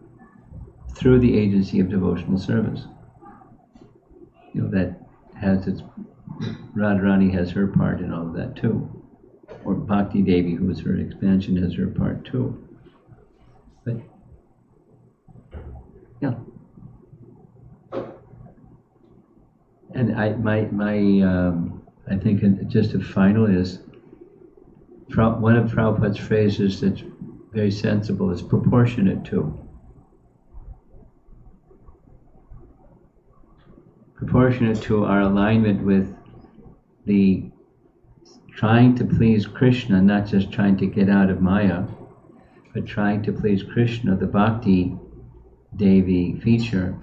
through the agency of devotional service. That has its, Radharani has her part in all of that too. Or Bhakti Devi, who is her expansion, has her part too. But yeah. And I think just a final is, one of Prabhupada's phrases that's very sensible is proportionate to. Proportionate to our alignment with the trying to please Krishna, not just trying to get out of Maya, but trying to please Krishna, the Bhakti Devi feature,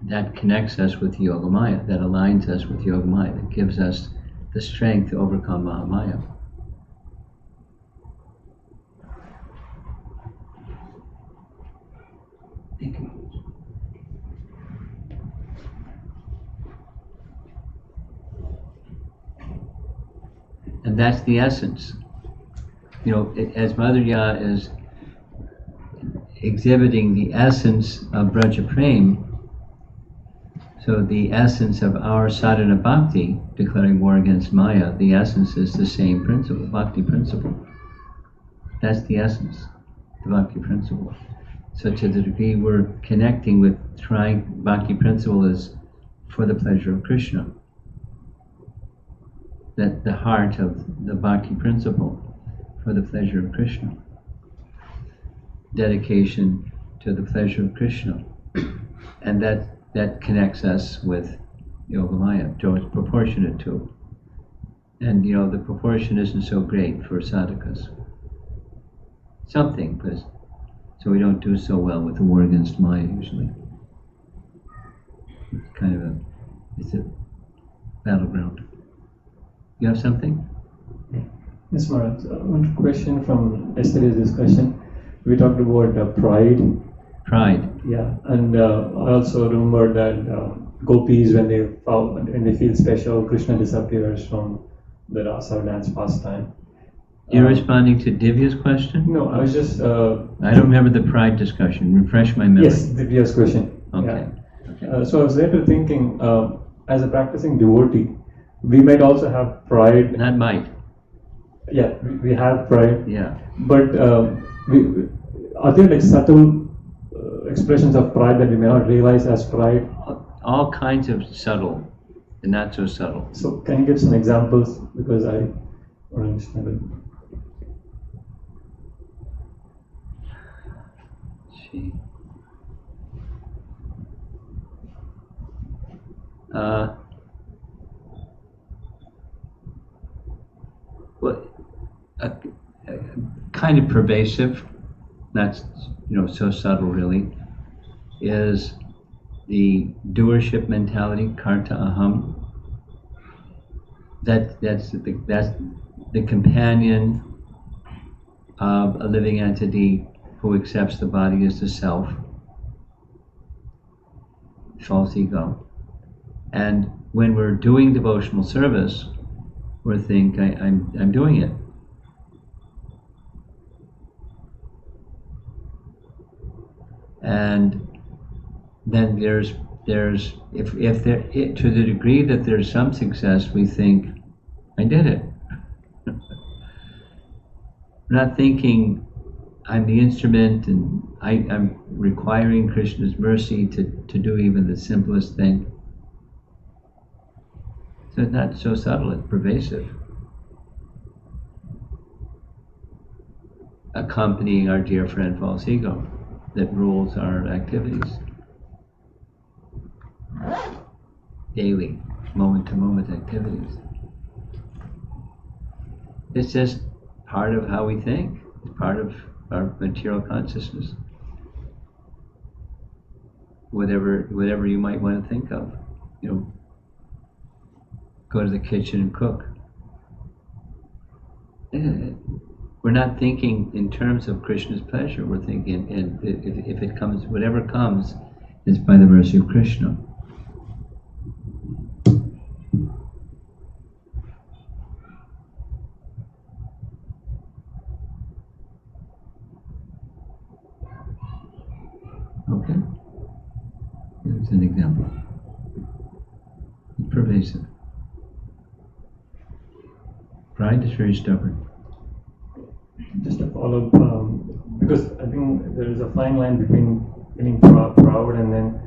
that connects us with Yogamaya, that aligns us with Yogamaya, that gives us the strength to overcome Mahamaya. Thank you. And that's the essence. As Madhurya is exhibiting the essence of Braja Prem, so the essence of our sadhana bhakti, declaring war against Maya, the essence is the same principle, bhakti principle. That's the essence, the bhakti principle. So to the degree we're connecting with trying, bhakti principle is for the pleasure of Krishna. That the heart of the bhakti principle, for the pleasure of Krishna. Dedication to the pleasure of Krishna. And that connects us with Yogamaya, so it's proportionate to. And the proportion isn't so great for sadhakas. Something, but so we don't do so well with the war against Maya usually. It's kind of it's a battleground. You have something? Yes, Maharaj. One question from yesterday's discussion. We talked about pride. Pride. Yeah, and I also remember that gopis, when they feel special, Krishna disappears from the rasa dance pastime. You're responding to Divya's question? No, I was just. I don't remember the pride discussion. Refresh my memory. Yes, Divya's question. Okay. Yeah. Okay. So I was later thinking, as a practicing devotee, we might also have pride. Not might. Yeah, we have pride. Yeah. But are there like subtle expressions of pride that we may not realize as pride? All kinds of subtle and not so subtle. So can you give some examples? Because I don't understand it. Well, kind of pervasive, not so subtle really, is the doership mentality, karta aham. That's the companion of a living entity who accepts the body as the self, false ego. And when we're doing devotional service, we think I'm doing it. And then there's if there to the degree that there's some success, we think I did it. We're not thinking I'm the instrument and I'm requiring Krishna's mercy to do even the simplest thing. So it's not so subtle, it's pervasive. Accompanying our dear friend false ego that rules our activities. daily, moment to moment activities. It's just part of how we think. It's part of our material consciousness. Whatever you might want to think of, go to the kitchen and cook. We're not thinking in terms of Krishna's pleasure. We're thinking, and if it comes, whatever comes, is by the mercy of Krishna. Okay? Here's an example. It's pervasive. Pride is very stubborn. Just to follow up, because I think there is a fine line between feeling proud and then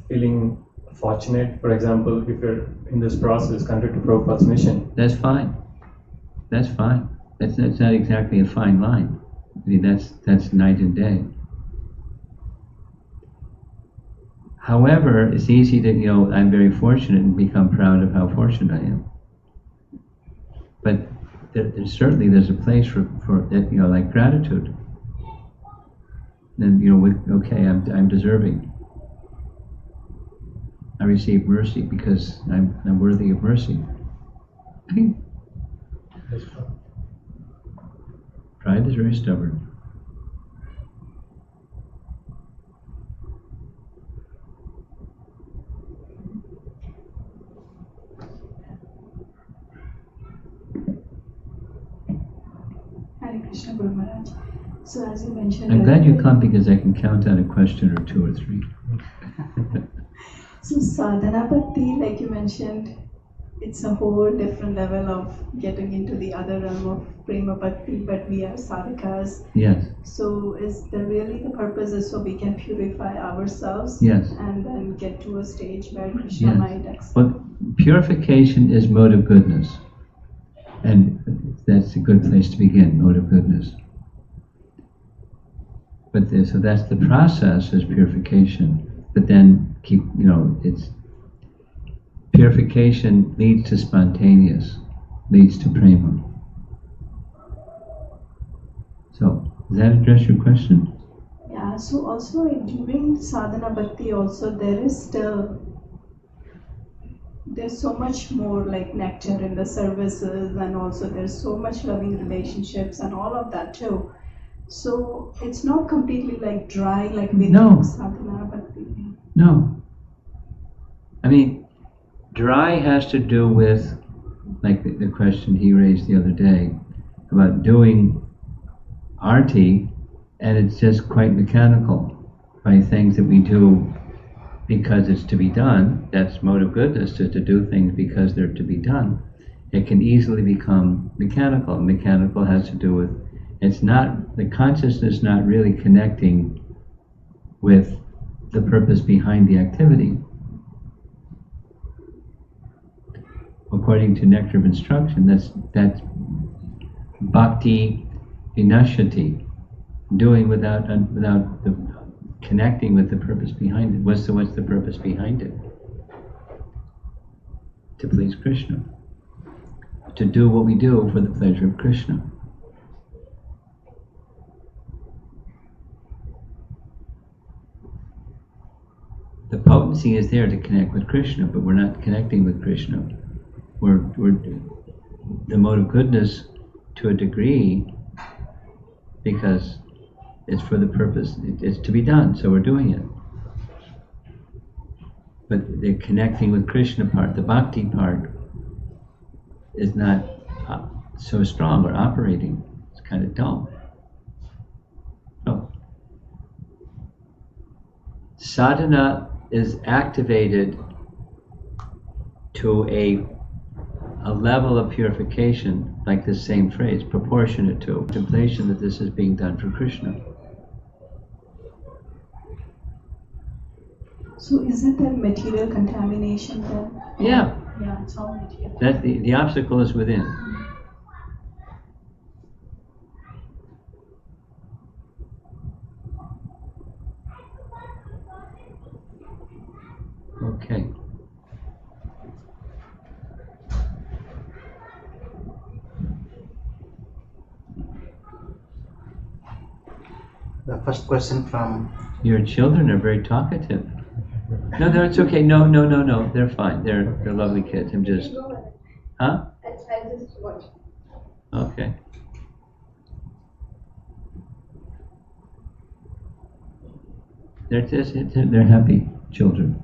feeling fortunate. For example, if you're in this process, contrary to Prabhupada's mission. That's fine. That's fine. That's not exactly a fine line. I mean, that's night and day. However, it's easy to, I'm very fortunate and become proud of how fortunate I am. But there's a place for that, like gratitude. Then, I'm deserving. I receive mercy because I'm worthy of mercy. Pride is very stubborn. Hare Krishna Guru Maharaj. So as you mentioned, I'm glad you come because I can count on a question or two or three. So sadhana bhakti, like you mentioned, it's a whole different level of getting into the other realm of prema bhakti, but we are sadhakas. Yes. So is there really the purpose is so we can purify ourselves? Yes. And then get to a stage where Krishna Yes. might accept. Well, purification is mode of goodness. And that's a good place to begin, mode of goodness. But so that's the process, is purification. But then it's purification leads to spontaneous, leads to prema. So, does that address your question? Yeah, so also during sadhana bhakti also there's so much more like nectar in the services, and also there's so much loving relationships and all of that too. So it's not completely like dry like we think sadhana bhakti. No. I mean, dry has to do with, like the question he raised the other day, about doing arti, and it's just quite mechanical by things that we do because it's to be done. That's mode of goodness, to do things because they're to be done. It can easily become mechanical. Mechanical has to do with, it's not, the consciousness not really connecting with the purpose behind the activity. According to Nectar of Instruction, that's bhakti vinashati, doing without the connecting with the purpose behind it. What's the purpose behind it? To please Krishna. To do what we do for the pleasure of Krishna. The potency is there to connect with Krishna, but we're not connecting with Krishna. We're the mode of goodness to a degree because it's for the purpose, it's to be done, so we're doing it. But the connecting with Krishna part, the bhakti part, is not so strong or operating. It's kind of dull. So, sadhana is activated to a level of purification, like this same phrase, proportionate to contemplation that this is being done for Krishna. So is it that material contamination then? Yeah. Yeah, it's all material. That the obstacle is within. Okay. First question from Your children are very talkative. No, it's okay. No. They're fine. They're lovely kids. I'm just, huh? I just watch. Okay. They're happy children.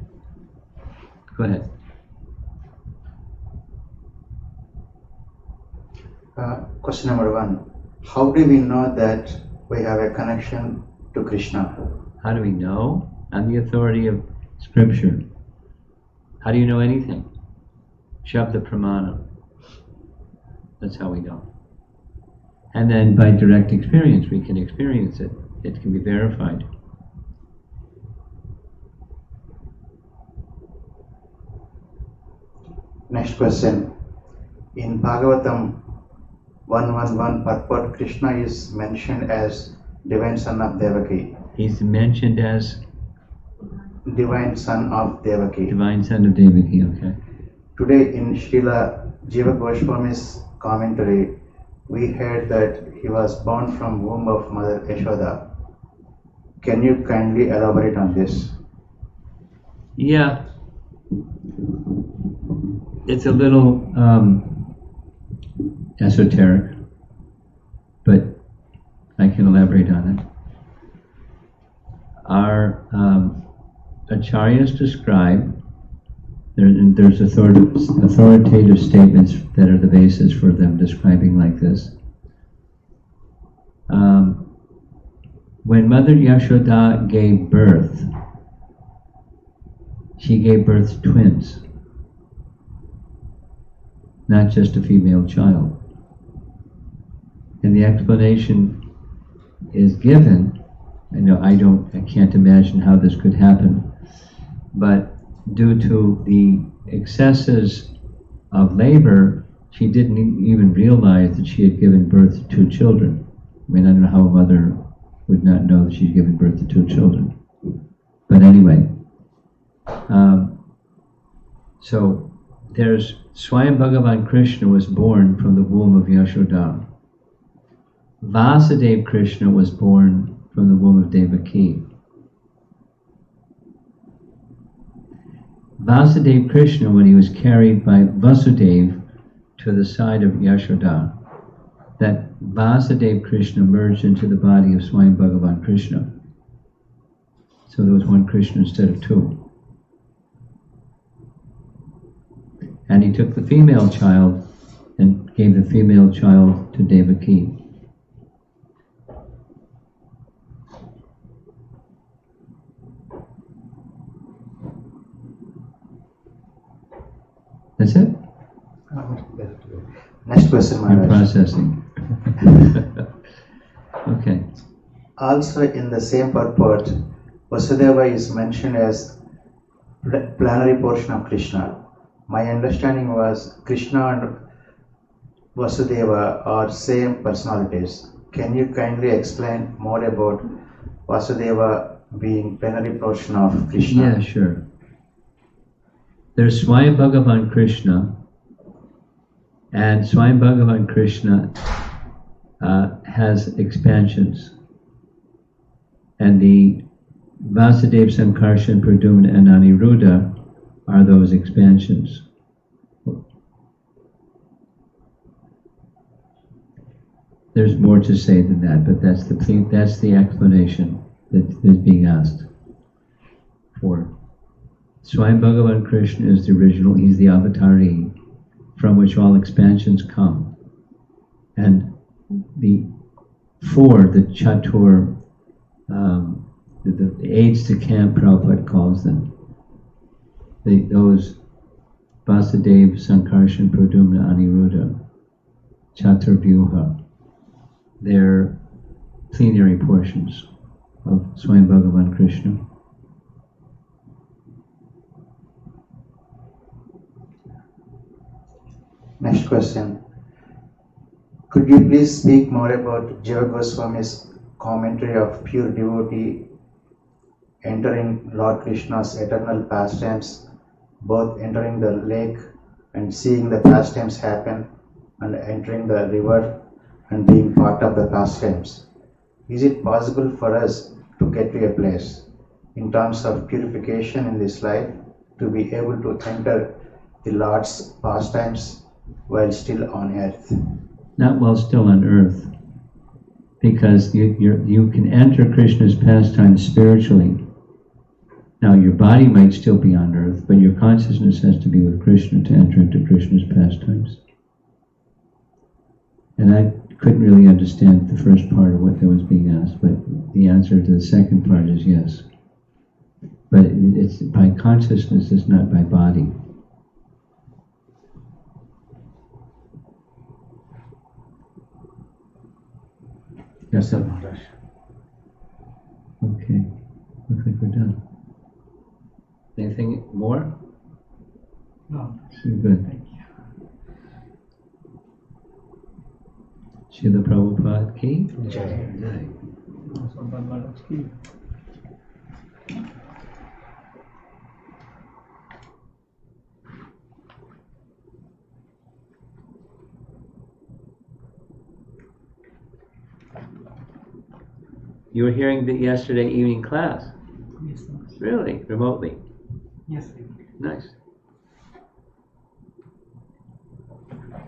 Go ahead. question number 1. How do we know that we have a connection to Krishna? How do we know? On the authority of Scripture. How do you know anything? Shabda Pramana. That's how we know. And then by direct experience, we can experience it. It can be verified. Next question. In Bhagavatam 1:1:1 purport, Krishna is mentioned as divine son of Devaki. He's mentioned as Divine son of Devaki. divine son of Devaki, okay. Today in Srila Jiva Goswami's commentary, we heard that he was born from womb of Mother Yashoda. Can you kindly elaborate on this? Yeah. It's a little esoteric, but I can elaborate on it. Our acharyas describe, there's authoritative statements that are the basis for them describing like this. When Mother Yashoda gave birth, she gave birth to twins, not just a female child. And the explanation is given. I can't imagine how this could happen, but due to the excesses of labor, she didn't even realize that she had given birth to 2 children. I mean, I don't know how a mother would not know that she'd given birth to 2 children. But anyway, so there's Swayam Bhagavan Krishna was born from the womb of Yashoda. Vasudeva Krishna was born from the womb of Devaki. Vasudeva Krishna, when he was carried by Vasudeva to the side of Yashoda, that Vasudeva Krishna merged into the body of Swayam Bhagavan Krishna. So there was 1 Krishna instead of 2. And he took the female child and gave the female child to Devaki. That's it? Next question, You're Maharaj. processing. Okay. Also in the same purport, Vasudeva is mentioned as plenary portion of Krishna. My understanding was Krishna and Vasudeva are same personalities. Can you kindly explain more about Vasudeva being plenary portion of Krishna? Yeah, sure. There's Swayam Bhagavan Krishna, and Swayam Bhagavan Krishna has expansions. And the Vasudeva, Sankarshan, Pradyumna, and Aniruddha are those expansions. There's more to say than that, but that's the explanation that is being asked for. Swayam Bhagavan Krishna is the original, he's the avatari from which all expansions come. And the 4, the Chatur, the aides de camp, Prabhupada calls them. Those Vasudeva, Sankarshan, Pradyumna, Aniruddha, Chaturvyuha, they're plenary portions of Swayam Bhagavan Krishna. Next question. Could you please speak more about Jiva Goswami's commentary of pure devotee entering Lord Krishna's eternal pastimes, both entering the lake and seeing the pastimes happen, and entering the river and being part of the pastimes? is it possible for us to get to a place in terms of purification in this life to be able to enter the Lord's pastimes while still on earth? Not while still on earth, because you can enter Krishna's pastimes spiritually. Now your body might still be on earth, but your consciousness has to be with Krishna to enter into Krishna's pastimes. And I couldn't really understand the first part of what that was being asked, but the answer to the second part is yes. But it's by consciousness, it's not by body. Yes, sir. Okay, looks like we're done. Anything more? No. So good. Thank you. Srila Prabhupada ki? Jai. You were hearing the yesterday evening class? Yes, sir. Really? Remotely? Yes, sir. Nice.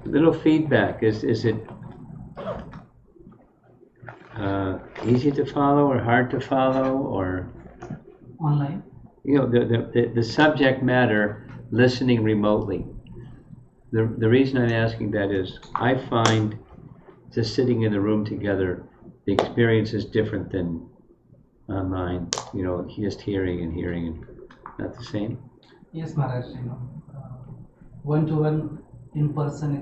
Little feedback. Is it easy to follow or hard to follow, or Online? the subject matter, listening remotely? The reason I'm asking that is I find just sitting in the room together, the experience is different than online. Just hearing and not the same. Yes, Maharaj. One-to-one in person